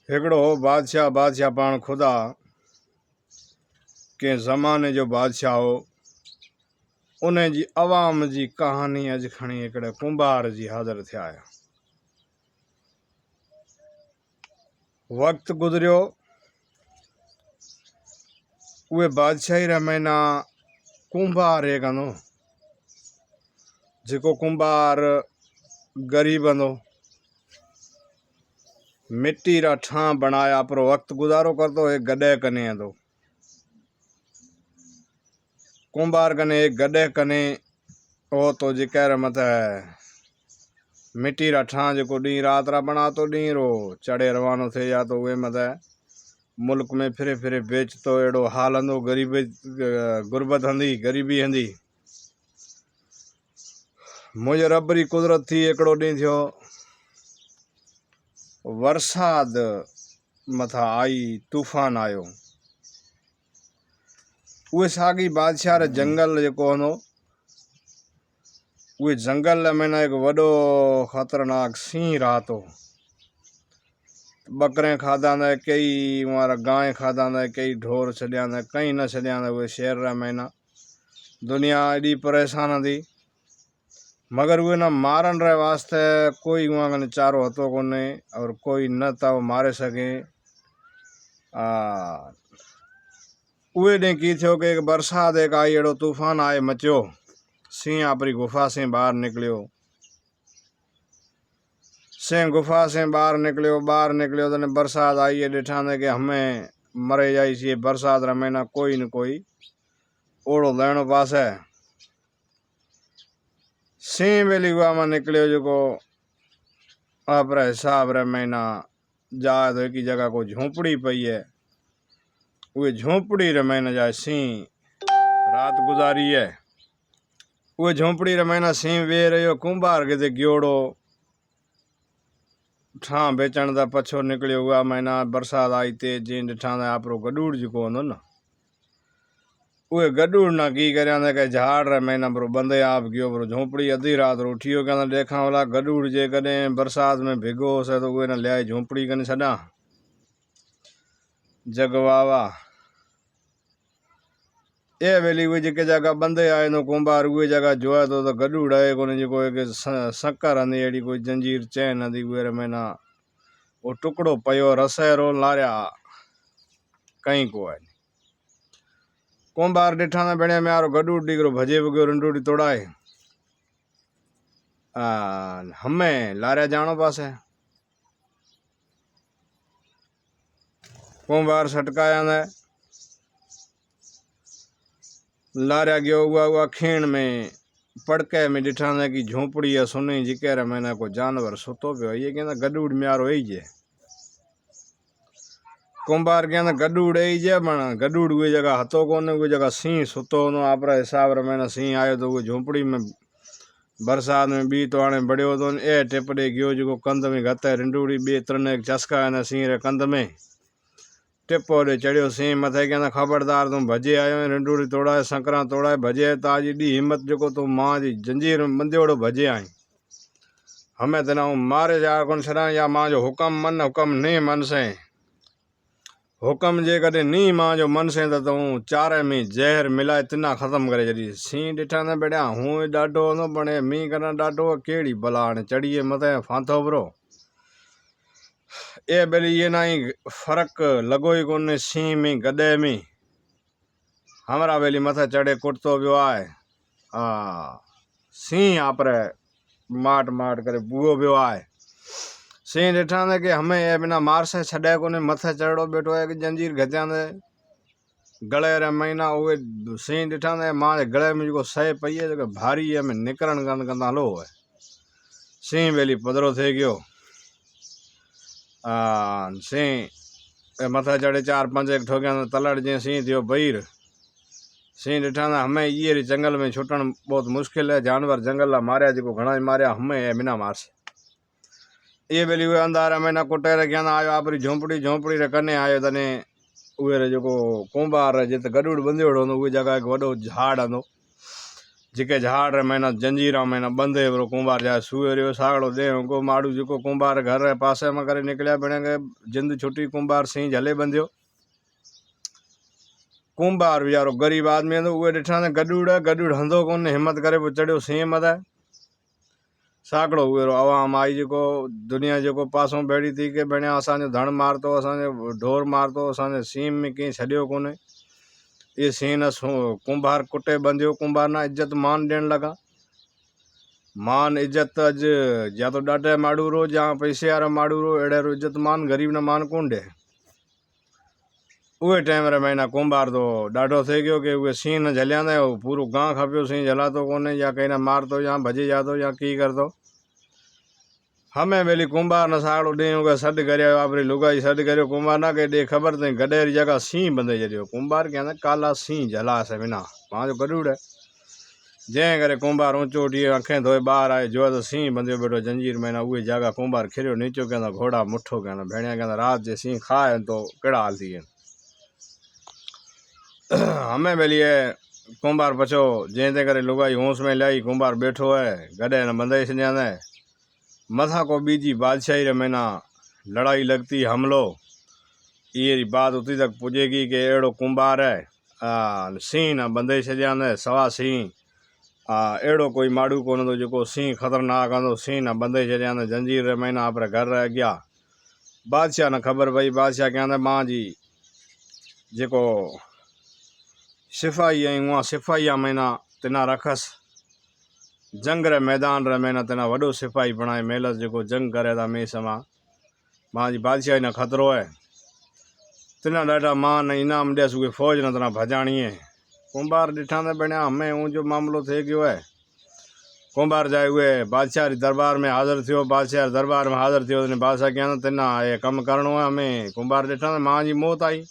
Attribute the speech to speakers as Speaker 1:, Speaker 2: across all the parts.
Speaker 1: हिकिड़ो हो बादशाह। बादशाह पाण खुदा के ज़माने जो बादशाह हो। उन जी अवाम जी कहानी अॼु खणी हिकिड़े कुंभार जी हाज़िर थिया आहियां। वक़्तु गुज़रियो, उहे बादशाही रा महीना कुंभार हे कंदो, जेको कुंभार ग़रीब हंदो, मिट्टी रा ठां बनाया पर वक़्तु गुज़ारो करतो एक गॾह कने हंदो। कुंभार कने एक गॾह कने हो तो जेकर मत मिट्टी रा ठां जेको ॾींहुं रात रा बनातो, ॾींहुं रो चढ़े रवानो थे जातो, उहे मत मुल्क में फिरे फिरे बेचतो। अहिड़ो हाल हंदो, गरीबी गुरबत हंदी, गरीबी हंदी। मुंहिंजे रब जी कुदरत थी, हिकिड़ो ॾींहुं थियो वरसाद मथा आई, तूफ़ान आयो। उहे साॻी बादशाह रे जंगल जेको हंदो, उहे जंगल में न हिकु वॾो ख़तरनाक सींह रातो। बकरे खाधा, कई वारा गांइ खाधा, कई ढोर छॾिया, कई न छॾिया। उहे शहर रा महीना दुनिया एॾी परेशान हंदी, मगर उहे न मारन रे वास्ते कोई उहाँ कने चारो हतो कोन्हे और कोई न था मारे सके। उहे ॾींहुं की थियो कि बरसात एक आई, अहिड़ो तूफ़ान आए मचियो। सिंह अपनी गुफ़ा से बाहर निकलियो। सिंह गुफ़ा से बाहर निकलियो तो बरसात आई है। ॾिठा ने कि हमें मरे जाइए, बरसात रा महीना कोई न कोई ओड़ो लहणो पास है। सिंह वेली गुआ में निकलियो, जो अपने हिसाब रे महीना जाए तो एक ही जगह को झोंपड़ी पई है। उहे झोंपड़ी रे महीना जाए सिंह रात गुजारी है। उहे झोंपड़ी रे महीना सिंह वे रहियो। कुंभार किते गियोड़ो ठां बेचण दा पछो निकलियो। उहा महीना बरसात आई ते जी ॾिठा ने आपरो गॾूड़ जेको हूंदो न, उहे गॾूड़ ना की करिया न कि झाड़ रे महीना पर बंदे आप गयो। पर झोंपड़ी अधी रात रो उठियो, कहंदा देखा वाला गॾूड़ जे कॾहिं बरसात में भिगो से तो उहे न लियाए झोंपड़ी कने छॾा। जग वाह वाह। ए वेली उहे जेके जगह बंदे आए नो कुंभार, उहे जगह जोए तो गॾूड़ आहे कोने, जेको एक सकर हंदी, अहिड़ी कोई जंजीर चैन हंदी। उहे रे महीना वो टुकड़ो पयो रसेरो लारिया कहीं को है। कुंभार ॾिठा न भेड़िया में यारो गॾूड़ डिगरो भजे वगो रंडोड़ी तोड़ाए हमें लारिया जानो पासे। कुंभार सटकाया न लारिया गयो। हुआ खीण में पड़के में ॾिठा न कि झोंपड़ी है सुनी, जिके रे महीना को जानवर सुतो पियो। ये कहना गॾूड़ में यारो ही जे। कुंभार कहना गॾूड़ ही जे, मन गॾूड़ उहे जगह हतो कोने, उहे जगह सिंह सुतो होनो। आपरे हिसाब रे महीना सिंह आयो तो उहे झोंपड़ी में बरसात में बी तो आने बड़ियो तो ए टिप ॾे गयो, जेको कंध में घत है रिंडूड़ी बे त्रन एक चस्का है सिंह रे कंध में टिपो ॾे चढ़ियो। सिंह मथे कहना खबरदार तू भजे आयो रिंडूड़ी तोड़ाए संकरा तोड़ाए भजे ताजी दी हिम्मत जेको तू मां जी जंजीर मंदियोड़ो भजे आई। हमें तना मारे जा कोन छड़ा, या मां जो हुक्म मन, हुक्म नहीं मन से हुक्म जे कदे नी मां जो मन से तू चारे में जहर मिलाए तिना खत्म करे जड़ी। सिंह ॾिठा न बेड़ा हूँ ॾाढो न बणे मी करना ॾाढो केड़ी भला हाणे चढ़िए मथे फांथो बरो। ए बेली ये ना ही फर्क लगो ही कोने सिंह में गॾे में। हमरा बेली मथे चढ़े कुटतो वियो आए। सिंह आपरे माट माट करे बुओ वियो आए। सिंह ॾिठा ने कि हमें ए बिना मार से छॾे कोने, मथे चढ़ो बैठो है कि जंजीर घत्या ने गले रे महीना। उहे सिंह ॾिठा ने मां गले में जेको सह पई है, जेको भारी है में निकरण कन कंदा हलो है। सिंह बेली पधरो थे गयो। सिंह मथे चढ़े चार पंज एक ठोकिया तलड़ जे सिंह थियो बहीर। सिंह ॾिठा न हमें ये री जंगल में छुटण बहुत मुश्किल है। जानवर जंगल ला मारिया, जेको घणा मारिया, हमें ए बिना मार से। ये बेली उहे अंधारा महीना कुटे रे ज्ञान आयो आपरी झोंपड़ी रे कने आयो तने उहे रे जेको कुंभार जिते गॾूड़ बंदियोड़ो हूंदो, उहे जगह एक वॾो झाड़ हंदो। जिके झाड़ रे महीना जंजीरा महीना बंधे वो कुंभार जाए सुए रो सागड़ो दे को माड़ू जो कुंभार घर रे पासे में करे निकलिया बने के जिंद छुट्टी कुंभार सी झले बंधियो कुंभार बेचारो गरीब आदमी तो उहे डिठा ने गडूड़ हंधो कोने हिम्मत करे वो चढ़ियो सी मथे साकड़ो हुए आवाम आई जो दुनिया जो पासों बेड़ी थी के बणिया असांजो धण मारतो असांजो ढोर मारतो असांजे सीम में कहीं छड़ियो कोने ये सी न कुंभार कुटे बंधियो कुंभार ना इज्जत मान देन लगा मान इज्जत अज या तो डाटे माड़ू रो या पैसे वारा माड़ू रो एड़े रो इज्जत मान गरीब न मान कोन दे उहे टाइम रे महीना कुंभार तो डाढो थे गयो कि उहे सी न झलिया पूरो गांव खपियो सी झलातो कोने या कहीं ना मारतो या भजी जातो या की करतो हमें वेली कुंभार न साड़ो डे सड करियो आपरी लुगाई सड करियो कुंभार ना के डे खबर थी गडे री जगह सी बंधे जरियो कुंभार क्या काला सी झला से बिना पांच गडूड़ है जैं करे कुंभार ऊंचो उठिए अखें धोए बाहर आए जो तो सी बंधियो बैठो जंजीर महीना उहे जगह कुंभार खिरियो नीचो कहना घोड़ा मुठो कहना भेड़िया कहना रात जे सी खाए तो केड़ा हाल थी हमें वेलिए कुंभार पछो जैसे करे लुगाई होश में लाई कुंभार बैठो है गडे न बंधे छा मथा को बीजी बादशाही रे महीना लड़ाई लगती हमलो ये बात उतनी तक पुजेगी कि एड़ो कुंभार है सी न बंधे छा सवा सी एड़ो कोई माड़ू को जो सी खतरनाक आंदो सी न बंधे छा जंजीर रे महीना आपरे घर रह गया बादशाह न खबर भई बादशाह क्या मां जी जो सिपाही आई वहाँ सिपाही महीना तिना रखस जंग रे मैदान रे महीना तना वडो सिपाही बणाए मेलस जो जंग करे था मेस मां जी बादशाही न खतरो है तिना डाटा मां न इनाम देस उहे फौज न तना भजाणी है कुंभार डिठा ने बणिया हमें ऊँ जो मामलो थे गयो है कुंभार जाए हुए बादशाह दरबार में हाजिर थियो बादशाह दरबार में हाजिर थियो बादशाह क्या तिना ये कम करणो है हमें कुंभार डिठा मां जी मौत आई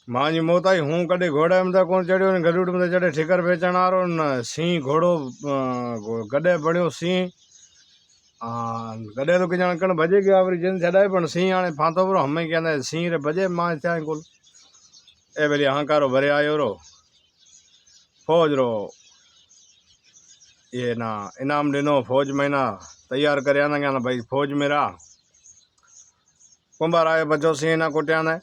Speaker 1: मां जी मौत आई हूँ कॾहिं घोड़े में तो कोन चढ़ियो गडूड़ में चढ़े ठिकर बेचण वारो न सी घोड़ो गॾे बणियो सी गॾे तो किजण कण भजे गयो वरी जिन छॾाए पण सी हाणे फांतो पियो हमें कहंदा सी रे भजे मां थिया कुल ए वेली अहंकारो भरे आयो रो फौज रो ये ना इनाम दिनो फौज में ना तैयार कर भाई फौज में रहा कुंभार आयो बचो सी ना कुटिया ने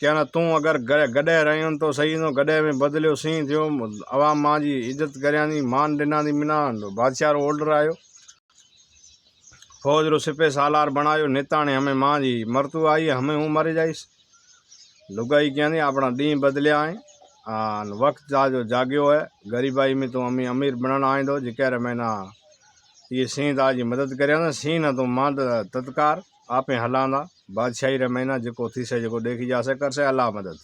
Speaker 1: क्या ना तू अगर गडे रही तो सही नो गडे में बदलियो सी थियो अवाम मां जी इज्जत करियानी मान दिना दी मिना बादशाह रो ऑर्डर आयो फौज रो सिपे सालार बनायो नेताने हमें मां जी मरतू आई हमें हूँ मर जाइस लुगाई क्या नहीं अपना डी बदलिया है वक्त जो जागियो है गरीबाई में तो अमी अमीर बनना आईंदो जिक्र महीना ये सी ताजी मदद करिया सी न तो मां तत्कार आपे हलांदा बादशाही रे महीना जो थी से जो देखी जा से कर से अल्लाह मदद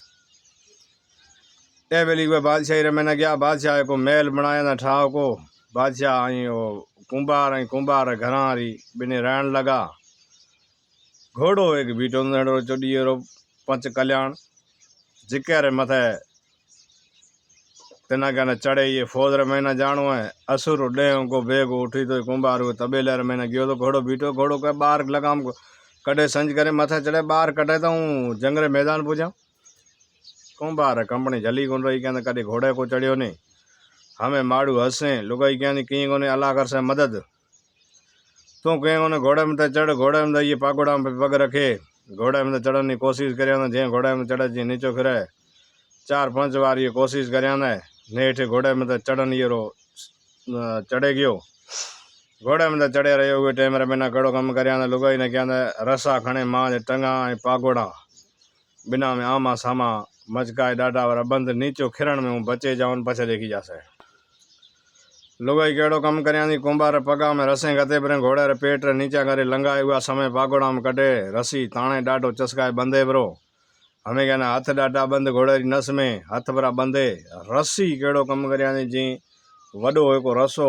Speaker 1: ए वेली वे बादशाही रे महीना गया बादशाह को महल बनाया ना ठाव को बादशाह आई कुंभार घरां री बिने रहन लगा घोड़ो एक बीटो नड़ो चोडीअ रो पंच कल्याण जिक्र मथे तिना कहना चढ़े ये फौज रे महीना जानो है असुर डे को बेगो उठी तो कुंभार वो तबेले रे महीना गयो तो घोड़ो बीटो घोड़ो के बाहर लगाम कड़े संज करे मथे चढ़े बाहर कटे तो हूँ जंग रे मैदान पुजा कुंभार कंपनी जली कोन रही कहते कदे घोड़े को चढ़ियो नहीं हमें माड़ू हंसे लुगाई क्या कहीं कोने अल्लाह कर से मदद तू कहीं कोने घोड़े में तो चढ़ घोड़े में तो ये पागोड़ा में पग रखे घोड़े में तो चढ़ने की कोशिश कर जे घोड़े में चढ़े जी नीचो फिरे 4-5 बार ये कोशिश कर नेठे घोड़े में तो चढ़न ये रो चढ़े गयो घोड़े में तो चढ़े रहे हुए टाइम रे बिना कड़ो कम कर लुगाई ने क्या रसा खणे मां टंगा पागोड़ा बिना में आमा सामा मचकाए डाटा वारा बंद नीचो खिरण में बचे जाओ पछे देखी जासे लुगाई केड़ो कम कर कुंभार पगा में रसे गते पर घोड़े रे पेट रे नीचा करे लंगाए हुआ समय पागोड़ा में कटे रसी ताणे डाटो चस्काए बंधे बरो हमें कहना हाथ डाटा बंद घोड़े री नस में हाथ भरा बंधे रसी केड़ो कम कर जी वडो एक रसो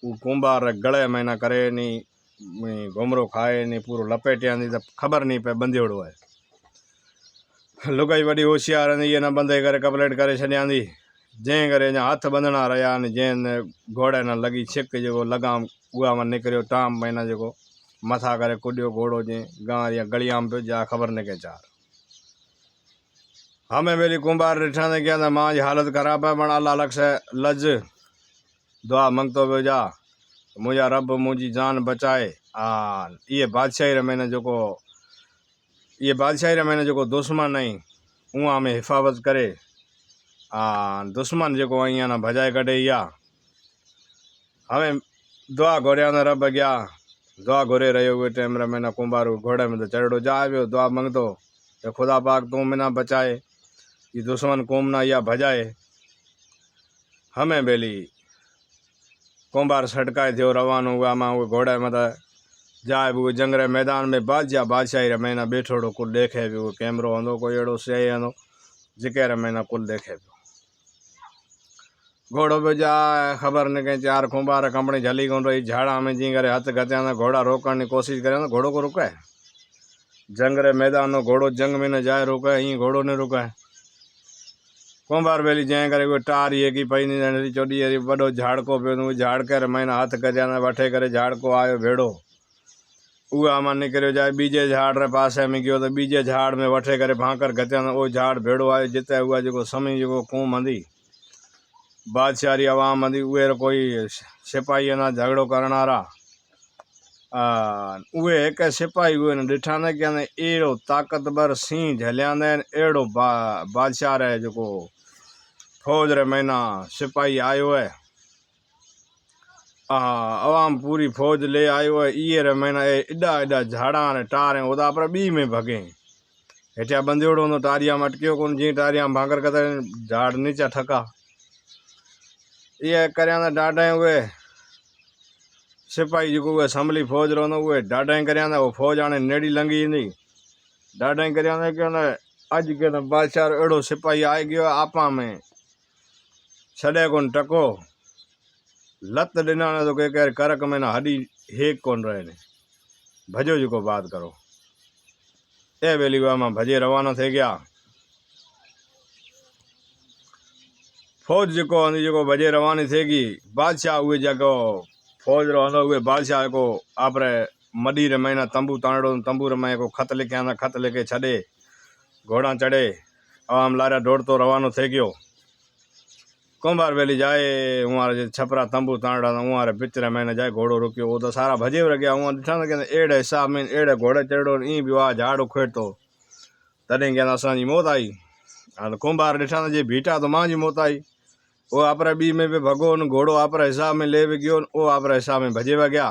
Speaker 1: कुंभार गले में ना करे नी घुमरो खाए नी पूरो लपेटिया तो खबर नहीं पे बंधेड़ो है लुगाई वडी होशियार ये न बंधे करे कपलेट करे छॾिया जे करे हाथ बंधना रहा जैन घोड़े न लगी छिक जो लगाम उहा में निकरियो टाम महीना जो मथा करे कुडियो घोड़ो जे गांव या गलिया में जा खबर न के चार हमें वेली कुंभार रिठा ने क्या मां जी हालत खराब है बना लालक से लज दुआ मंगतो पियो जा मुझा रब मुझी जान बचाए। ये बादशाही रे मैंने जो ये बादशाही रे मैंने जो दुश्मन नहीं उहाँ में हिफाजत करे। दुश्मन जो अँ ना भजाए कढे या हमें दुआ घोरिया न रब गया दुआ घोरे रहे हुए टाइम रे मैंने कुंभार घोड़े में तो चढ़ो जा आयो दुआ मंगतो तो खुदा पाक तू मिना बचाए ये दुश्मन कोम ना या भजाए। हमें बेली कुंभार सटकाए थो रवानो हुआ मां वो घोड़े में जाए वो जंगरे मैदान में बादशाही रे मैंने बैठोड़ो कुल देखे भी वो कैमरो होंदो कोई अड़ो सही होंदो जिके रे मैंने कुल देखे पियो। घोड़ो पे जा खबर न कहीं चार कुंभार कंपनी झली कोन रही झाड़ा में जी करे हथ गत्या घोड़ा रोकण की कोशिश करे घोड़ो को रुके जंग रे मैदान नो घोड़ो जंग में न जाए रुके ई घोड़ो ने रुके। कुंभार बेली जै करे कोई टार ये की पई नहीं चोडी बड़ो झाड़को पे झाड़के रे मैंने हाथ गत्या वठे करे झाड़को आयो भेड़ो उहा आमा निकलो जाए बीजे झाड़ रे पासे में गयो तो बीजे झाड़ में वठे करे भांकर गत्या वो झाड़ भेड़ो आयो जिते हुआ जो समय जो कूम हंदी बादशाही आवाम हंदी उहे कोई सिपाही ना झगड़ो करनारा उहे एक सिपाही उहे डिठा न कि एड़ो ताकतवर सिंह झलियांदा एड़ो बादशाह रे जो फौज रे महीना सिपाही आयो है। अवाम पूरी फौज ले आयो है ये रे महीना एडा एडा झाड़ा ने टार ओदा पर बी में भगे हेठिया बंदोड़ो होंदो टारिया में अटकियो कोन जी टारिया में भांकर कर झाड़ नीचा ठका ये करया डाडा हुए सिपाही जो उहे संभली फौज रोंदो उहे डाडा करया वो फौज आने नेड़ी लंघी ईंदी डाडा करया कि अज के बादशाह एड़ो सिपाही आए गयो आपा में छड़े कोन टको लत डिना ने तो के करक में ना हडी हेक कोन रहे ने भजो जो बात करो ए बेली में भजे रवाना थे गया फौज जो भजे रवानी थेगी बादशाह हुए जगह फौज रो हुए बादशाह को आपरे मडी रे महीना तंबू ताणो तंबू रे में को खत लिखे आना खत लिखे छड़े घोड़ा चढ़े आवाम लारा दौड़तो रवानो थे गयो। कुंभार बेली जाए वहाँ छपरा तंबू ताणा वहाँ पिचर में जाए घोड़ो रुकियो वो तो सारा भजे रह गया वहाँ दिठा न कहते एड़े हिसाब में एड़े घोड़े चढ़ो ई भी वाह झाड़ उखेड़तो तॾहिं कहना असांजी मौत आई। हाँ कुंभार दिठा न जे बीटा तो मां जी मौत आई वो आपरे बी में भी भगो न घोड़ो आपरे हिसाब में ले भी गयो वो आपरे हिसाब में भजे व गया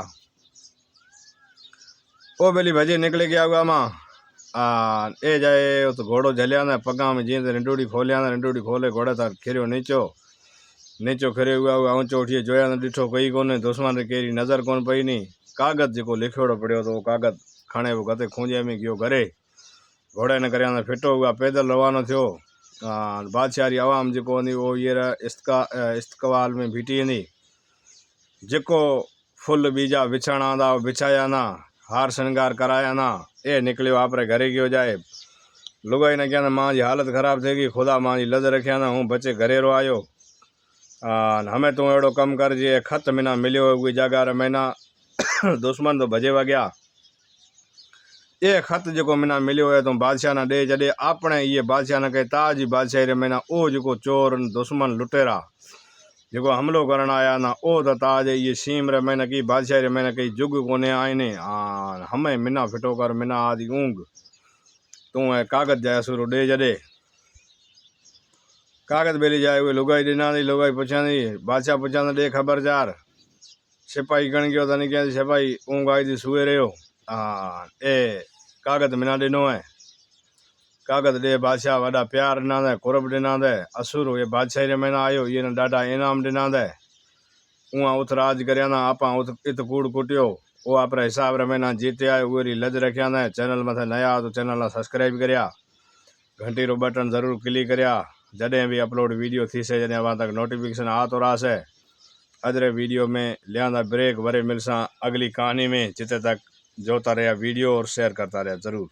Speaker 1: वो बेली भजे निकले गया हुआ मां ए जाए तो घोड़ो झलिया न पगा में जीअं रिंडूड़ी खोलिया न रिंडूड़ी खोले घोड़े तार खिरियो नीचो खरे हुआ ऊँचो उठिए जोया न ॾिठो कई कोने दुश्मन रे केरी नज़र कोन पई नी कागज जो लिखियोड़ो पड़ियो तो वो कागज खणे वो गते खूंजे में गयो घरे घोड़े ने करया फिटो हुआ पैदल रवानो थियो। बादशाही आवाम जो वो ये इस्तकबाल में बीठी ईंदी जो फुल बीजा बिछाणा था बिछाया ना हार श्रृंगार कराया ना ए निकलियो आपरे घरे गयो जाए लुगाई ने क्या मां जी हालत खराब थे गई खुदा मां जी लज रखिया ना हूँ बचे घरे रो आयो हमें तू एड़ो कम कर जे खत मिना मिलियो उही जगह रे महीना दुश्मन तो भजे व गया ये खत जो मिना मिलियो है तो बादशाह ना दे जडे अपने ये बादशाह ने कहे ताज बादशाही रे महीना ओ जो चोर दुश्मन लुटेरा जो हमलो करन आया ना ओ तो ताज ये सीम रे महीना की बादशाही रे महीना कई जुग कोने आए ने हमें मिना फिटो कर मिना आदि ऊँग तू कागज जाए सुरो दे जडे कागज बेली जाए हुए लुगाई दिना दी लुगाई पुछांदी बादशाह पुछांदा दे खबरचार सिपाही गण गयो तो नहीं क्या सिपाही ऊँग आई थी सुए रहो ए कागज मिना दिनो है कागज दे बादशाह वॾा प्यार ॾिना दे कुरब ॾिना दे असुर ये बादशाही रे महीना आयो ये न ॾाढा इनाम ॾिना दे उहाँ उथ राज करया ना आपा उथ इत कूड़ कुटियो वो आपरे हिसाब रे महीना जीते आयो उरी लज रखिया दे चैनल मथे नया तो चैनल सब्सक्राइब करया घंटी रो बटन जरूर क्लिक करया जॾहिं भी अपलोड वीडियो थी से जॾहिं वहाँ तक नोटिफिकेशन आ तो रहा है। अदरे वीडियो में लिया ब्रेक वरे मिलसा अगली कहानी में जिते तक जोता रहा वीडियो और शेयर करता रहा जरूर।